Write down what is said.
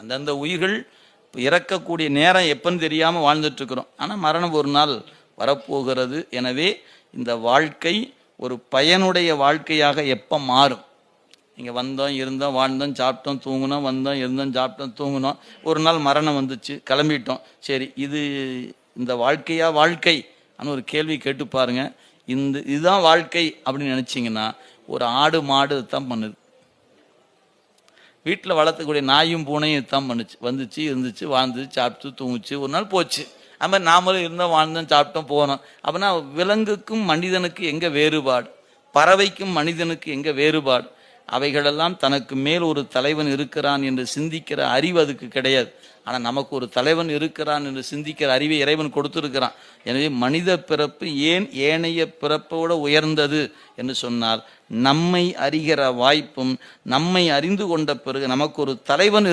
அந்தந்த உயிர்கள் இறக்கக்கூடிய நேரம் எப்பன்னு தெரியாமல் வாழ்ந்துட்டு இருக்கிறோம். ஆனால் மரணம் ஒரு நாள் வரப்போகிறது. எனவே இந்த வாழ்க்கை ஒரு பயனுடைய வாழ்க்கையாக எப்போ மாறும்? இங்கே வந்தோம், இருந்தோம், வாழ்ந்தோம், சாப்பிட்டோம், தூங்கினோம், வந்தோம், இருந்தோம், சாப்பிட்டோம், தூங்கினோம், ஒரு நாள் மரணம் வந்துச்சு, கிளம்பிட்டோம். சரி, இந்த வாழ்க்கையா வாழ்க்கை ஒரு கேள்வி கேட்டு பாருங்க. இதுதான் வாழ்க்கை அப்படின்னு நினைச்சிங்கன்னா, ஒரு ஆடு மாடு தான் பண்ணுது. வீட்டில் வளர்த்தக்கூடிய நாயும் பூனையும் இதுதான் பண்ணுச்சு. வந்துச்சு, இருந்துச்சு, வாழ்ந்துச்சு, சாப்பிட்டு தூங்குச்சு, ஒரு நாள் போச்சு. அது மாதிரி நாமளும் இருந்தோம், வாழ்ந்தோம், சாப்பிட்டோம், போனோம். அப்படின்னா விலங்குக்கும் மனிதனுக்கு எங்கே வேறுபாடு? பறவைக்கும் மனிதனுக்கு எங்கே வேறுபாடு? அவைகளெல்லாம் தனக்கு மேல் ஒரு தலைவன் இருக்கிறான் என்று சிந்திக்கிற அறிவு அதுக்கு கிடையாது. ஆனால் நமக்கு ஒரு தலைவன் இருக்கிறான் என்று சிந்திக்கிற அறிவை இறைவன் கொடுத்திருக்கிறான். எனவே மனித பிறப்பு ஏன் ஏனைய பிறப்போட உயர்ந்தது என்று சொன்னால், நம்மை அறிகிற வாய்ப்பும், நம்மை அறிந்து கொண்ட பிறகு நமக்கு ஒரு தலைவன்